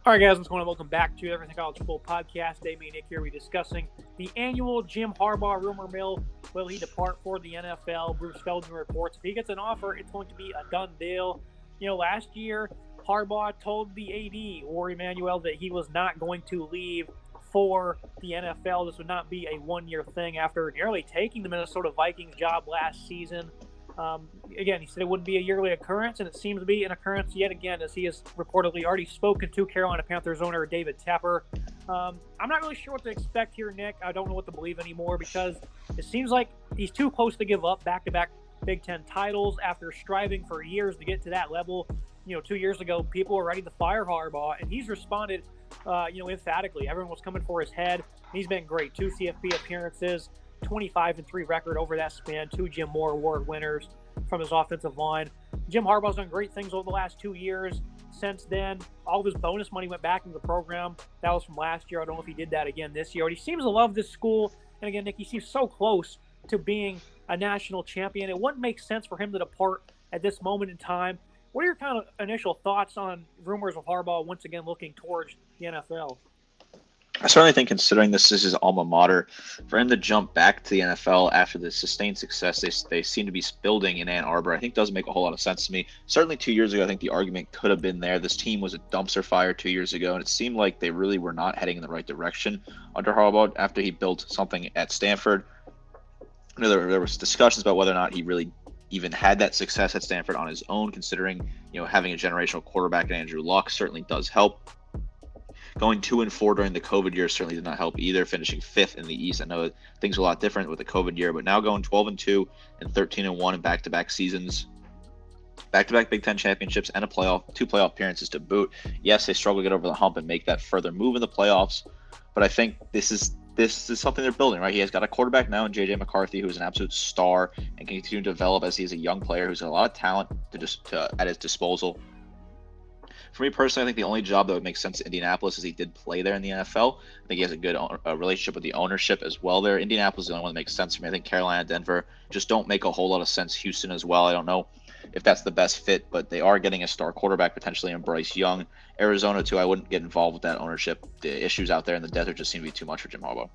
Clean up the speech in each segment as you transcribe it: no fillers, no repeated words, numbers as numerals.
All right, guys, what's going on? Welcome back to Everything College Football Podcast. Dave and Nick here. We're discussing the annual Jim Harbaugh rumor mill. Will he depart for the NFL? Bruce Feldman reports if he gets an offer, it's going to be a done deal. Last year, Harbaugh told the AD, or Emmanuel, that he was not going to leave for the NFL. This would not be a one-year thing after nearly taking the Minnesota Vikings job last season. Again, he said it wouldn't be a yearly occurrence, and it seems to be an occurrence yet again, as he has reportedly already spoken to Carolina Panthers owner David Tepper. I'm not really sure what to expect here, Nick. I don't know what to believe anymore because it seems like he's too close to give up back-to-back Big Ten titles after striving for years to get to that level. 2 years ago, people were ready to fire Harbaugh, and he's responded, emphatically. Everyone was coming for his head. He's been great. 2 CFP appearances, 25-3 record over that span, 2 Jim Moore Award winners from his offensive line. Jim Harbaugh's done great things over the last 2 years. Since then, all of his bonus money went back into the program. That was from last year. I don't know if he did that again this year. But he seems to love this school. And again, Nick, he seems so close to being a national champion. It wouldn't make sense for him to depart at this moment in time. What are your kind of initial thoughts on rumors of Harbaugh once again looking towards the NFL? I certainly think, considering this is his alma mater, for him to jump back to the NFL after the sustained success they seem to be building in Ann Arbor, I think doesn't make a whole lot of sense to me. Certainly 2 years ago, I think the argument could have been there. This team was a dumpster fire 2 years ago, and it seemed like they really were not heading in the right direction under Harbaugh after he built something at Stanford. There was discussions about whether or not he really even had that success at Stanford on his own, considering having a generational quarterback in Andrew Luck certainly does help. Going 2-4 during the COVID year certainly did not help either, finishing 5th in the East. I know things are a lot different with the COVID year, but now going 12-2 and 13-1 in back-to-back seasons, back-to-back Big Ten championships, and 2 playoff appearances to boot. Yes, they struggle to get over the hump and make that further move in the playoffs, but I think this is something they're building, right? He has got a quarterback now in J.J. McCarthy, who's an absolute star and can continue to develop as he's a young player who's got a lot of talent at his disposal. For me personally, I think the only job that would make sense to Indianapolis is he did play there in the NFL. I think he has a good relationship with the ownership as well there. Indianapolis is the only one that makes sense for me. I think Carolina, Denver just don't make a whole lot of sense. Houston as well. I don't know if that's the best fit, but they are getting a star quarterback potentially in Bryce Young. Arizona, too, I wouldn't get involved with that ownership. The issues out there in the desert just seem to be too much for Jim Harbaugh.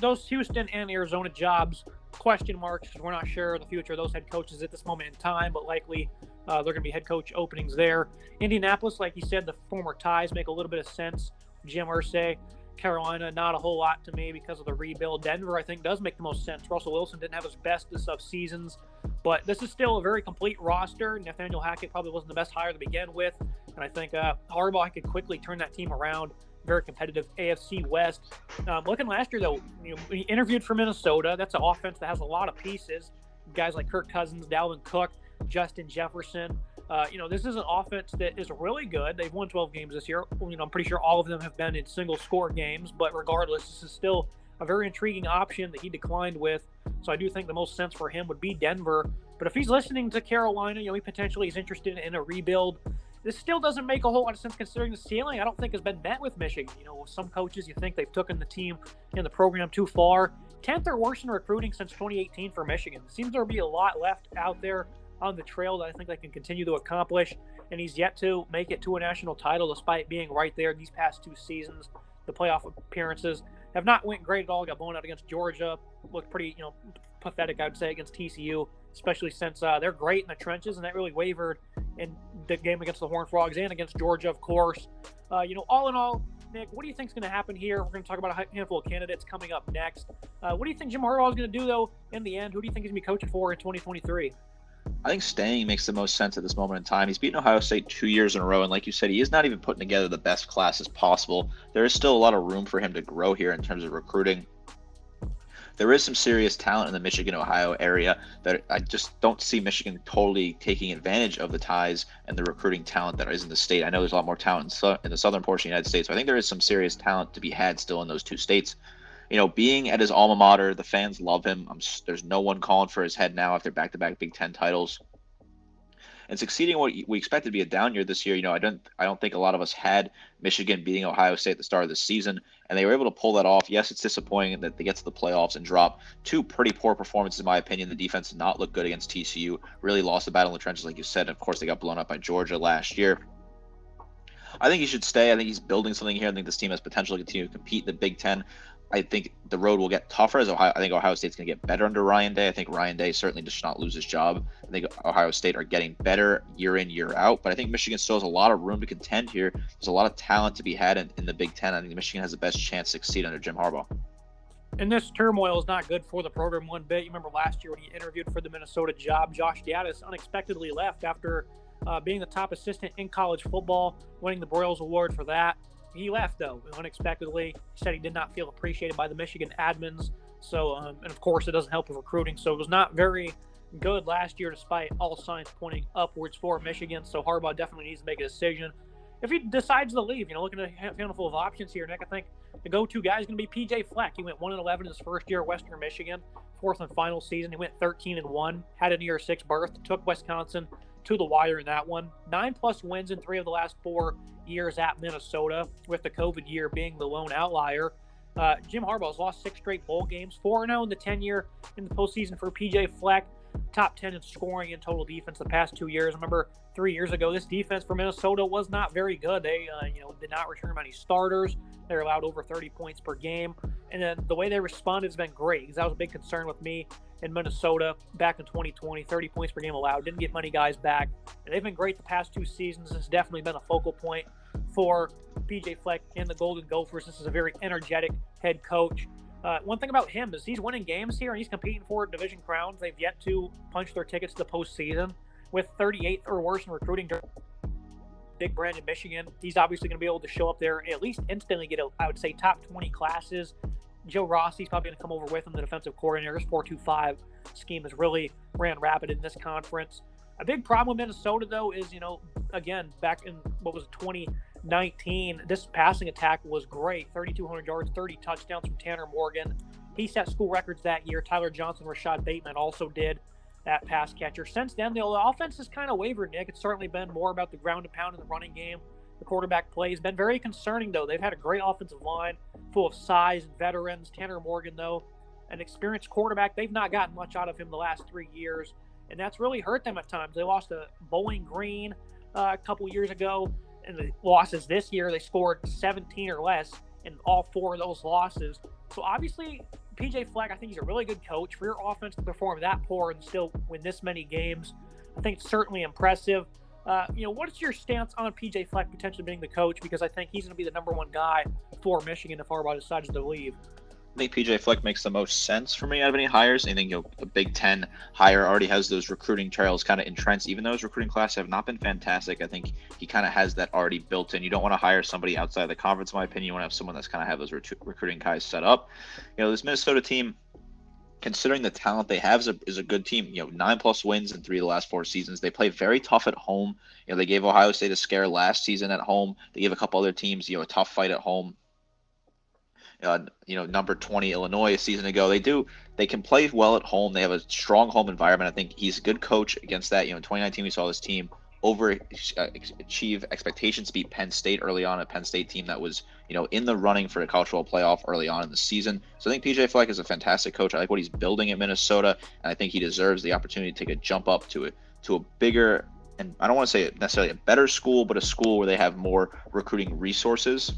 Those Houston and Arizona jobs, question marks, because we're not sure the future of those head coaches at this moment in time, but likely they're going to be head coach openings there. Indianapolis, like you said, the former ties make a little bit of sense. Jim Irsay. Carolina, not a whole lot to me because of the rebuild. Denver, I think, does make the most sense. Russell Wilson didn't have his bestest of seasons, but this is still a very complete roster. Nathaniel Hackett probably wasn't the best hire to begin with, and I think Harbaugh could quickly turn that team around. Very competitive AFC West. Looking last year, though, he interviewed for Minnesota. That's an offense that has a lot of pieces. Guys like Kirk Cousins, Dalvin Cook, Justin Jefferson. This is an offense that is really good. They've won 12 games this year. I'm pretty sure all of them have been in single-score games, but regardless, this is still a very intriguing option that he declined with. So I do think the most sense for him would be Denver. But if he's listening to Carolina, he potentially is interested in a rebuild. This still doesn't make a whole lot of sense considering the ceiling I don't think has been met with Michigan. Some coaches, you think they've taken the team and the program too far. 10th or worse in recruiting since 2018 for Michigan. It seems there will be a lot left out there on the trail that I think they can continue to accomplish, and he's yet to make it to a national title despite being right there these past 2 seasons. The playoff appearances have not went great at all. Got blown out against Georgia. Looked pretty, pathetic, I would say, against TCU, especially since they're great in the trenches, and that really wavered in the game against the Horned Frogs and against Georgia, of course. All in all, Nick, what do you think is going to happen here? We're going to talk about a handful of candidates coming up next. What do you think Jim Harbaugh is going to do, though, in the end? Who do you think he's going to be coaching for in 2023? I think staying makes the most sense at this moment in time. He's beaten Ohio State 2 years in a row, and like you said, he is not even putting together the best classes possible. There is still a lot of room for him to grow here in terms of recruiting. There is some serious talent in the Michigan-Ohio area that I just don't see Michigan totally taking advantage of the ties and the recruiting talent that is in the state. I know there's a lot more talent in the southern portion of the United States, so I think there is some serious talent to be had still in those 2 states. Being at his alma mater, the fans love him. There's no one calling for his head now after back-to-back Big Ten titles. And succeeding what we expected to be a down year this year, I don't think a lot of us had Michigan beating Ohio State at the start of the season, and they were able to pull that off. Yes, it's disappointing that they get to the playoffs and drop 2 pretty poor performances, in my opinion. The defense did not look good against TCU, really lost the battle in the trenches, like you said. And of course, they got blown up by Georgia last year. I think he should stay. I think he's building something here. I think this team has potential to continue to compete in the Big Ten. I think the road will get tougher as Ohio. I think Ohio State's going to get better under Ryan Day. I think Ryan Day certainly does not lose his job. I think Ohio State are getting better year in, year out. But I think Michigan still has a lot of room to contend here. There's a lot of talent to be had in the Big Ten. I think Michigan has the best chance to succeed under Jim Harbaugh. And this turmoil is not good for the program one bit. You remember last year when he interviewed for the Minnesota job, Josh Gaddis unexpectedly left after being the top assistant in college football, winning the Broyles Award for that. He left, though, unexpectedly. He said he did not feel appreciated by the Michigan admins. So, and of course, it doesn't help with recruiting. So it was not very good last year, despite all signs pointing upwards for Michigan. So Harbaugh definitely needs to make a decision. If he decides to leave, looking at a handful of options here, Nick, I think the go-to guy is going to be P.J. Fleck. He went 1-11 in his first year at Western Michigan, fourth and final season. He went 13-1, had a near 6 berth, took Wisconsin to the wire in that one. 9+ wins in 3 of the last 4 years at Minnesota, with the COVID year being the lone outlier. Jim Harbaugh's lost 6 straight bowl games, 4-0 in the 10-year in the postseason for P.J. Fleck. Top 10 in scoring and total defense the past 2 years. I remember 3 years ago, this defense for Minnesota was not very good. They, did not return many starters. They were allowed over 30 points per game. And then the way they responded has been great, because that was a big concern with me in Minnesota back in 2020. 30 points per game allowed. Didn't get many guys back. And they've been great the past 2 seasons. It's definitely been a focal point for P.J. Fleck and the Golden Gophers. This is a very energetic head coach. One thing about him is he's winning games here and he's competing for division crowns. They've yet to punch their tickets to the postseason with 38th or worse in recruiting. Big brand in Michigan. He's obviously going to be able to show up there and at least instantly get, I would say, top 20 classes. Joe Rossi's probably going to come over with him, the defensive coordinator. His 4-2-5 scheme has really ran rapid in this conference. A big problem with Minnesota, though, is, again, back in, 2019, this passing attack was great. 3,200 yards, 30 touchdowns from Tanner Morgan. He set school records that year. Tyler Johnson, Rashad Bateman also did that pass catcher. Since then, the offense has kind of wavered, Nick. It's certainly been more about the ground and pound in the running game. The quarterback play has been very concerning, though. They've had a great offensive line full of size and veterans. Tanner Morgan, though, an experienced quarterback. They've not gotten much out of him the last 3 years, and that's really hurt them at times. They lost to Bowling Green a couple years ago, and the losses this year, they scored 17 or less in all 4 of those losses. So obviously, P.J. Fleck, I think he's a really good coach. For your offense to perform that poor and still win this many games, I think it's certainly impressive. What is your stance on P.J. Fleck potentially being the coach? Because I think he's going to be the number 1 guy for Michigan if Harbaugh decides to leave. I think P.J. Fleck makes the most sense for me out of any hires. I think the Big Ten hire already has those recruiting trails kind of entrenched. Even though his recruiting class have not been fantastic, I think he kind of has that already built in. You don't want to hire somebody outside the conference, in my opinion. You want to have someone that's kind of have those recruiting guys set up. This Minnesota team, considering the talent they have, is a good team. 9+ wins in 3 of the last 4 seasons. They play very tough at home. They gave Ohio State a scare last season at home. They gave a couple other teams, a tough fight at home. Number 20 Illinois a season ago. They can play well at home. They have a strong home environment. I think he's a good coach against that. In 2019 we saw this team achieve expectations, beat Penn State early on, a Penn State team that was in the running for a college football playoff early on in the season. So I think PJ Fleck is a fantastic coach. I like what he's building at Minnesota, and I think he deserves the opportunity to take a jump up to a bigger, and I don't want to say necessarily a better school, but a school where they have more recruiting resources.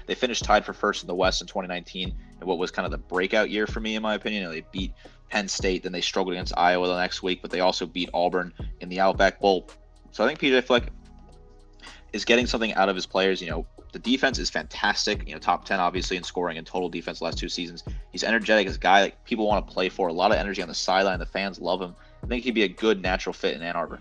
They finished tied for first in the West in 2019, and what was kind of the breakout year for me, in my opinion. They beat Penn State, then they struggled against Iowa the next week, but they also beat Auburn in the Outback Bowl. So I think PJ Fleck is getting something out of his players. The defense is fantastic. Top 10 obviously in scoring and total defense the last 2 seasons. He's energetic as a guy that people want to play for. A lot of energy on the sideline. The fans love him. I think he'd be a good natural fit in Ann Arbor.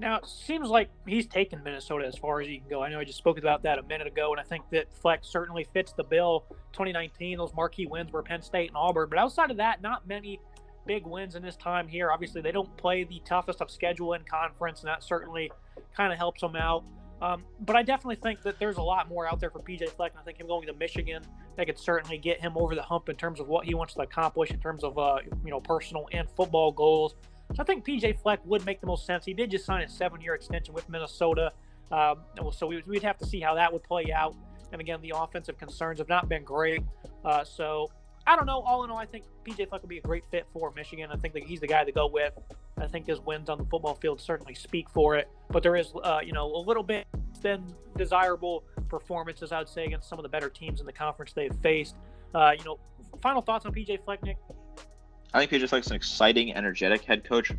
Now, it seems like he's taken Minnesota as far as he can go. I know I just spoke about that a minute ago, and I think that Fleck certainly fits the bill. 2019, those marquee wins were Penn State and Auburn. But outside of that, not many big wins in his time here. Obviously, they don't play the toughest of schedule in conference, and that certainly kind of helps them out. But I definitely think that there's a lot more out there for P.J. Fleck, and I think him going to Michigan, that could certainly get him over the hump in terms of what he wants to accomplish in terms of personal and football goals. So I think P.J. Fleck would make the most sense. He did just sign a 7-year extension with Minnesota, so we'd have to see how that would play out. And again, the offensive concerns have not been great. So I don't know. All in all, I think P.J. Fleck would be a great fit for Michigan. I think that he's the guy to go with. I think his wins on the football field certainly speak for it. But there is, a little bit than desirable performances, I would say, against some of the better teams in the conference they've faced. Final thoughts on PJ Fleck, Nick? I think PJ Fleck's an exciting, energetic head coach.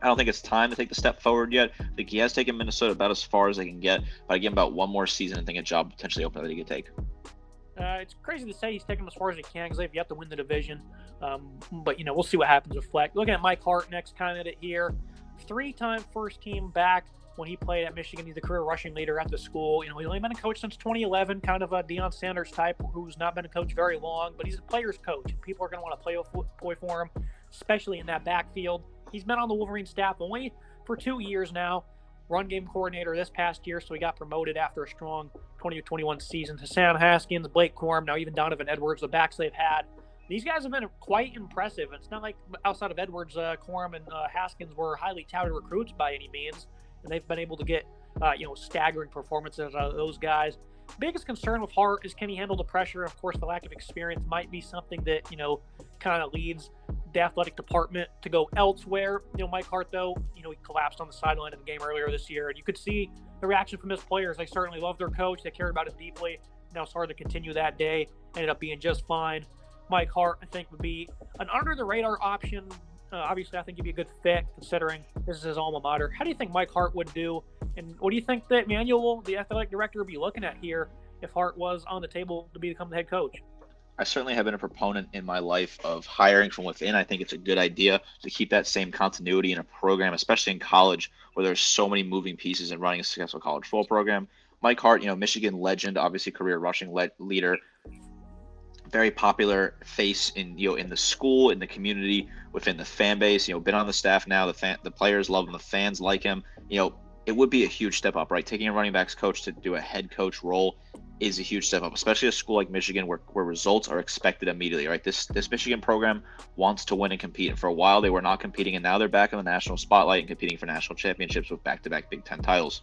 I don't think it's time to take the step forward yet. I think he has taken Minnesota about as far as they can get, but I give him about one more season and think a job potentially open that he could take. It's crazy to say he's taken them as far as he can because they've yet to win the division. But we'll see what happens with Fleck. Looking at Mike Hart, next candidate here, 3-time first team back when he played at Michigan. He's the career rushing leader at the school. He's only been a coach since 2011, kind of a Deion Sanders type who's not been a coach very long, but he's a player's coach. People are going to want to play for him, especially in that backfield. He's been on the Wolverine staff only for 2 years now. Run game coordinator this past year, so he got promoted after a strong 2021 season to Sam Haskins, Blake Corum, now even Donovan Edwards, the backs they've had. These guys have been quite impressive. It's not like outside of Edwards, Corum and Haskins were highly touted recruits by any means, and they've been able to get staggering performances out of those guys. Biggest concern with Hart is, can he handle the pressure? Of course, the lack of experience might be something that kind of leads the athletic department to go elsewhere. Mike Hart, though, he collapsed on the sideline of the game earlier this year, and you could see the reaction from his players. They certainly love their coach. They cared about him deeply. Now it's hard to continue that day. Ended up being just fine. Mike Hart, I think, would be an under-the-radar option. Obviously, I think he'd be a good fit considering this is his alma mater. How do you think Mike Hart would do? And what do you think that Manuel, the athletic director, would be looking at here if Hart was on the table to become the head coach? I certainly have been a proponent in my life of hiring from within. I think it's a good idea to keep that same continuity in a program, especially in college where there's so many moving pieces in running a successful college football program. Mike Hart, Michigan legend, obviously career rushing leader, very popular face in the school, in the community, within the fan base. Been on the staff now. The players love him. The fans like him. It would be a huge step up, right? Taking a running backs coach to do a head coach role is a huge step up, especially a school like Michigan where results are expected immediately, right? This Michigan program wants to win and compete. And for a while they were not competing, and now they're back in the national spotlight and competing for national championships with back-to-back Big Ten titles.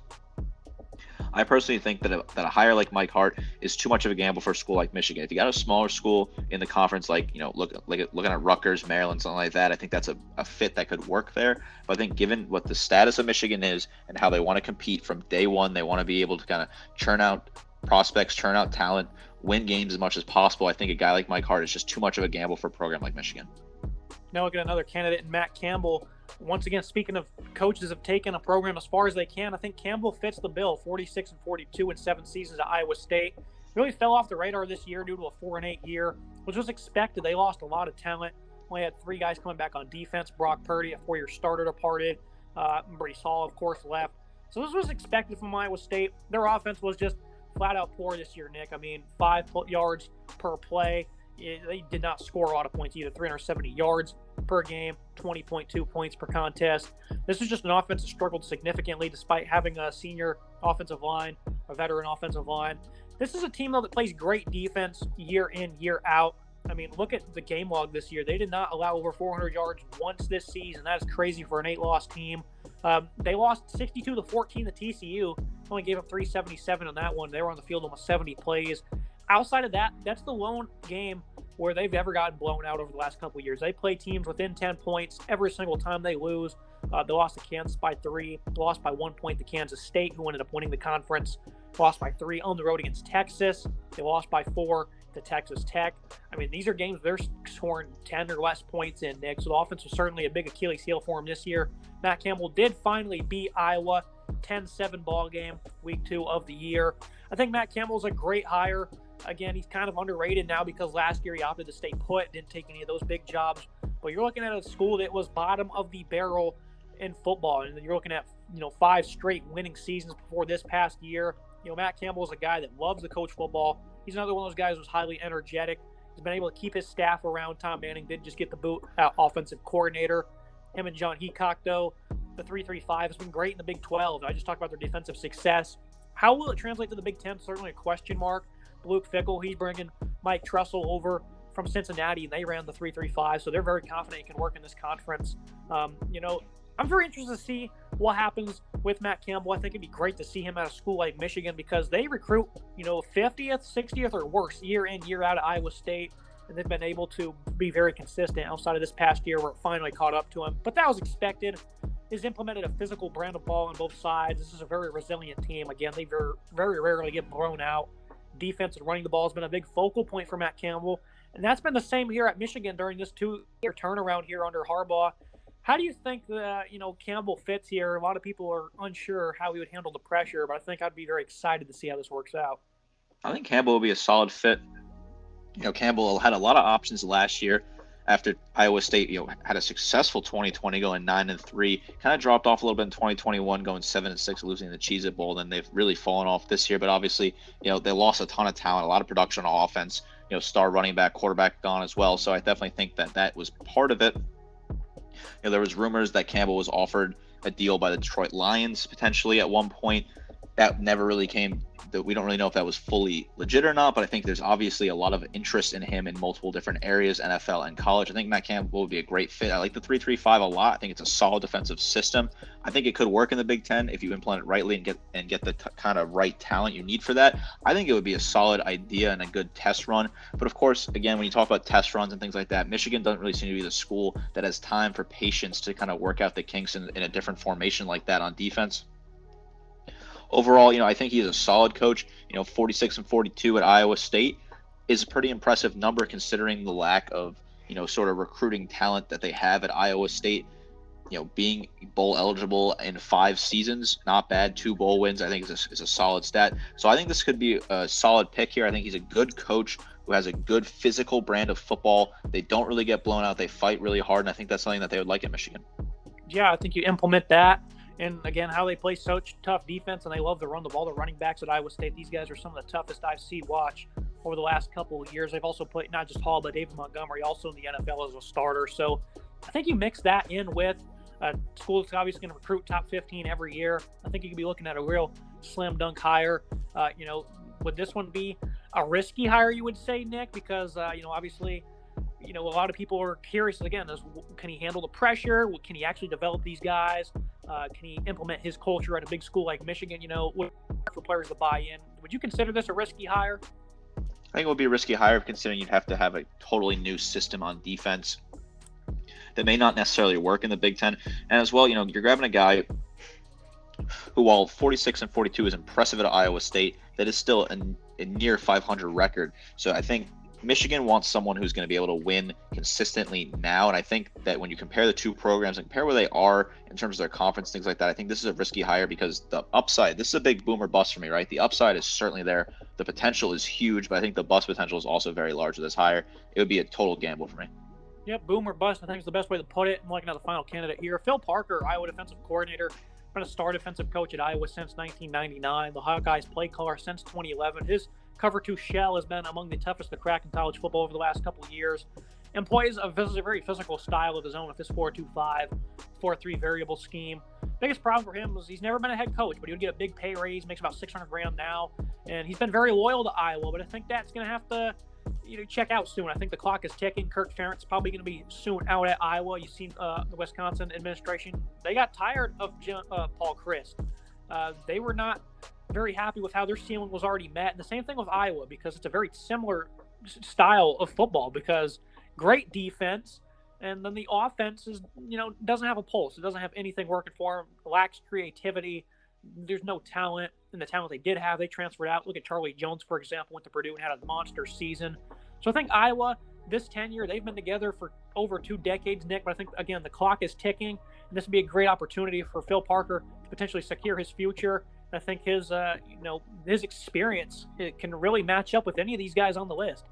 I personally think that a hire like Mike Hart is too much of a gamble for a school like Michigan. If you got a smaller school in the conference, looking at Rutgers, Maryland, something like that, I think that's a fit that could work there. But I think given what the status of Michigan is and how they want to compete from day one, they want to be able to kind of churn out prospects, churn out talent, win games as much as possible. I think a guy like Mike Hart is just too much of a gamble for a program like Michigan. Now look at another candidate in Matt Campbell. Once again, speaking of coaches have taken a program as far as they can, I think Campbell fits the bill. 46-42 in 7 seasons at Iowa State. Really fell off the radar this year due to a 4-8 year, which was expected. They lost a lot of talent. Only had 3 guys coming back on defense. Brock Purdy, a 4-year starter, departed. Brady Hall, of course, left. So this was expected from Iowa State. Their offense was just flat out poor this year, Nick. 5 yards per play. They did not score a lot of points either. 370 yards per game, 20.2 points per contest. This is just an offense that struggled significantly despite having a senior offensive line, a veteran offensive line. This is a team, though, that plays great defense year in, year out. Look at the game log this year. They did not allow over 400 yards once this season. That is crazy for an 8-loss team. They lost 62-14 to TCU. Only gave up 377 on that one. They were on the field almost 70 plays. Outside of that, that's the lone game where they've ever gotten blown out over the last couple of years. They play teams within 10 points every single time they lose. They lost to Kansas by 3. They lost by 1 point to Kansas State, who ended up winning the conference. Lost by 3 on the road against Texas. They lost by 4 to Texas Tech. These are games they're scoring 10 or less points in, Nick. So the offense was certainly a big Achilles heel for him this year. Matt Campbell did finally beat Iowa. 10-7 ball game, week 2 of the year. I think Matt Campbell's a great hire. Again, he's kind of underrated now because last year he opted to stay put, didn't take any of those big jobs. But you're looking at a school that was bottom of the barrel in football, and you're looking at 5 straight winning seasons before this past year. Matt Campbell is a guy that loves to coach football. He's another one of those guys who's highly energetic. He's been able to keep his staff around. Tom Manning did just get the boot offensive coordinator. Him and John Heacock, though, the 3-3-5 has been great in the Big 12. I just talked about their defensive success. How will it translate to the Big 10? Certainly a question mark. Luke Fickell, he's bringing Mike Tressel over from Cincinnati, and they ran the 3-3-5, so they're very confident he can work in this conference. I'm very interested to see what happens with Matt Campbell. I think it'd be great to see him at a school like Michigan because they recruit, 50th, 60th, or worse year in, year out at Iowa State, and they've been able to be very consistent outside of this past year where it finally caught up to him. But that was expected. has implemented a physical brand of ball on both sides. This is a very resilient team. Again, they very, very rarely get blown out. Defense and running the ball has been a big focal point for Matt Campbell. And that's been the same here at Michigan during this 2-year turnaround here under Harbaugh. How do you think that, Campbell fits here? A lot of people are unsure how he would handle the pressure, but I think I'd be very excited to see how this works out. I think Campbell will be a solid fit. Campbell had a lot of options last year after Iowa State, had a successful 2020 going 9-3, kind of dropped off a little bit in 2021 going 7-6, losing the Cheez-It Bowl. Then they've really fallen off this year, but obviously, they lost a ton of talent, a lot of production on offense, star running back, quarterback gone as well. So I definitely think that was part of it. There was rumors that Campbell was offered a deal by the Detroit Lions potentially at one point. That never really came. We don't really know if that was fully legit or not, but I think there's obviously a lot of interest in him in multiple different areas, NFL and college. I think Matt Campbell would be a great fit. I like the 3-3-5 a lot. I think it's a solid defensive system. I think it could work in the Big Ten if you implement it rightly and get the kind of right talent you need for that. I think it would be a solid idea and a good test run. But of course, again, when you talk about test runs and things like that, Michigan doesn't really seem to be the school that has time for patience to kind of work out the kinks in a different formation like that on defense. Overall, I think he's a solid coach. 46-42 at Iowa State is a pretty impressive number considering the lack of, sort of recruiting talent that they have at Iowa State. Being bowl eligible in 5 seasons, not bad. 2 bowl wins, I think is a solid stat. So I think this could be a solid pick here. I think he's a good coach who has a good physical brand of football. They don't really get blown out. They fight really hard, and I think that's something that they would like at Michigan. Yeah, I think you implement that. And again, how they play such tough defense, and they love to run the ball. The running backs at Iowa State, these guys are some of the toughest I've seen watch over the last couple of years. They've also played not just Hall, but David Montgomery also in the NFL as a starter. So I think you mix that in with a school that's obviously going to recruit top 15 every year. I think you could be looking at a real slam dunk hire. Would this one be a risky hire, you would say, Nick? Because, obviously, a lot of people are curious, again, can he handle the pressure? Can he actually develop these guys? Can he implement his culture at a big school like Michigan? For players to buy in. Would you consider this a risky hire? I think it would be a risky hire considering you'd have to have a totally new system on defense that may not necessarily work in the Big Ten. And as well, you're grabbing a guy who, while 46-42 is impressive at Iowa State, that is still a near 500 record. So I think Michigan wants someone who's going to be able to win consistently now. And I think that when you compare the two programs and compare where they are in terms of their conference, things like that, I think this is a risky hire because the upside, this is a big boom or bust for me, right? The upside is certainly there. The potential is huge, but I think the bust potential is also very large with this hire. It would be a total gamble for me. Yep, boom or bust, I think is the best way to put it. I'm looking at the final candidate here. Phil Parker, Iowa defensive coordinator, been a star defensive coach at Iowa since 1999. The Hawkeyes play caller since 2011. His cover 2 shell has been among the toughest to crack in college football over the last couple of years. Employs a very physical style of his own with this 4-2-5, 4-3 variable scheme. Biggest problem for him was he's never been a head coach, but he would get a big pay raise, makes about $600,000 now, and he's been very loyal to Iowa. But I think that's going to have to check out soon. I think the clock is ticking. Kirk Ferentz probably going to be soon out at Iowa. You've seen the Wisconsin administration. They got tired of Paul Chryst. They were not very happy with how their ceiling was already met. And the same thing with Iowa, because it's a very similar style of football, because great defense, and then the offense is, doesn't have a pulse. It doesn't have anything working for them. Lacks creativity. There's no talent. And the talent they did have, they transferred out. Look at Charlie Jones, for example, went to Purdue and had a monster season. So I think Iowa, this tenure, they've been together for over 2 decades, Nick. But I think, again, the clock is ticking. And this would be a great opportunity for Phil Parker to potentially secure his future. I think his experience, it can really match up with any of these guys on the list.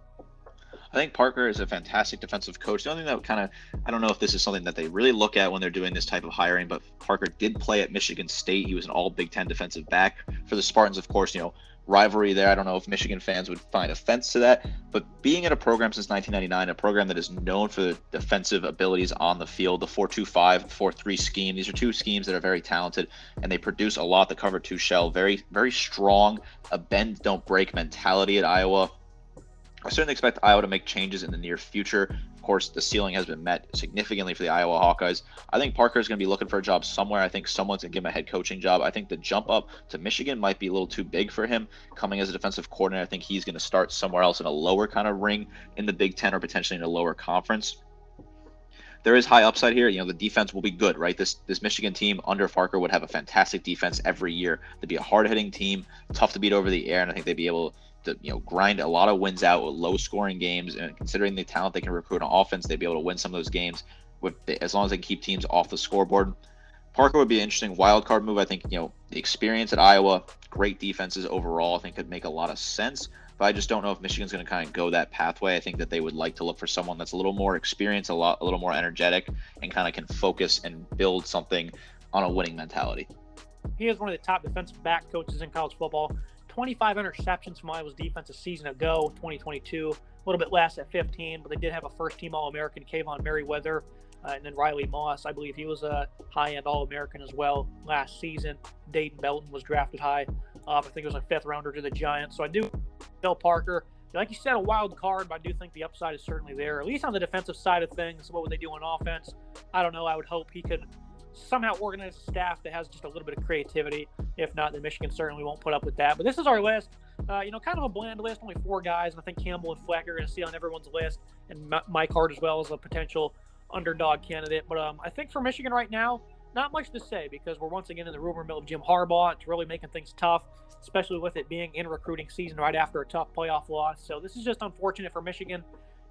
I think Parker is a fantastic defensive coach. The only thing that I don't know if this is something that they really look at when they're doing this type of hiring, but Parker did play at Michigan State. He was an all Big Ten defensive back for the Spartans, of course, rivalry there. I don't know if Michigan fans would find offense to that, but being at a program since 1999, a program that is known for the defensive abilities on the field, the 4-2-5, 4-3 scheme, these are 2 schemes that are very talented, and they produce a lot. The cover 2 shell, very, very strong, a bend, don't break mentality at Iowa. I certainly expect Iowa to make changes in the near future. Of course, the ceiling has been met significantly for the Iowa Hawkeyes. I think Parker is going to be looking for a job somewhere. I think someone's going to give him a head coaching job. I think the jump up to Michigan might be a little too big for him. Coming as a defensive coordinator, I think he's going to start somewhere else in a lower kind of ring in the Big Ten or potentially in a lower conference. there is high upside here. The defense will be good, right? This Michigan team under Parker would have a fantastic defense every year. They'd be a hard-hitting team, tough to beat over the air, and I think they'd be able to grind a lot of wins out with low-scoring games. And considering the talent they can recruit on offense, they'd be able to win some of those games as long as they can keep teams off the scoreboard. Parker would be an interesting wild card move. I think the experience at Iowa, great defenses overall, I think could make a lot of sense. But I just don't know if Michigan's going to kind of go that pathway. I think that they would like to look for someone that's a little more experienced, a little more energetic, and kind of can focus and build something on a winning mentality. He is one of the top defensive back coaches in college football. 25 interceptions from Iowa's defense a season ago, 2022. A little bit less at 15, but they did have a first-team All-American, Kayvon Merriweather, and then Riley Moss. I believe he was a high-end All-American as well last season. Dayton Belton was drafted high. I think it was a fifth-rounder to the Giants. So I do Bill Parker. Like you said, a wild card, but I do think the upside is certainly there, at least on the defensive side of things. What would they do on offense? I don't know. I would hope he could somehow organize a staff that has just a little bit of creativity. If not, then Michigan certainly won't put up with that. But this is our list. Kind of a bland list, only 4 guys. And I think Campbell and Fleck are going to see on everyone's list, and Mike Hart as well as a potential underdog candidate. But I think for Michigan right now, not much to say because we're once again in the rumor mill of Jim Harbaugh. It's really making things tough, especially with it being in recruiting season right after a tough playoff loss. So this is just unfortunate for Michigan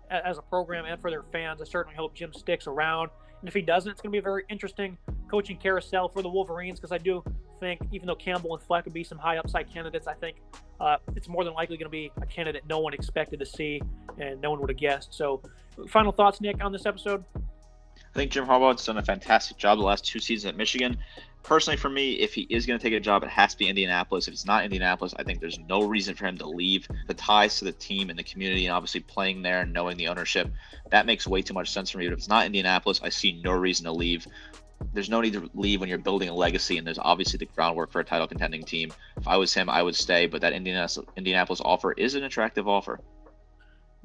as a program and for their fans. I certainly hope Jim sticks around. And if he doesn't, it's going to be a very interesting coaching carousel for the Wolverines because I do think, even though Campbell and Fleck would be some high upside candidates, I think it's more than likely going to be a candidate no one expected to see and no one would have guessed. So final thoughts, Nick, on this episode? I think Jim Harbaugh has done a fantastic job the last 2 seasons at Michigan. Personally, for me, if he is going to take a job, it has to be Indianapolis. If it's not Indianapolis, I think there's no reason for him to leave. The ties to the team and the community and obviously playing there and knowing the ownership, that makes way too much sense for me. But if it's not Indianapolis, I see no reason to leave. There's no need to leave when you're building a legacy, and there's obviously the groundwork for a title contending team. If I was him, I would stay, but that Indianapolis offer is an attractive offer.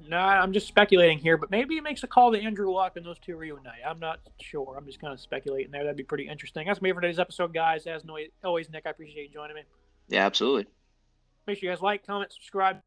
No, I'm just speculating here, but maybe he makes a call to Andrew Luck and those two reunite. I'm not sure. I'm just kind of speculating there. That'd be pretty interesting. That's me for today's episode, guys. As always, Nick, I appreciate you joining me. Yeah, absolutely. Make sure you guys like, comment, subscribe.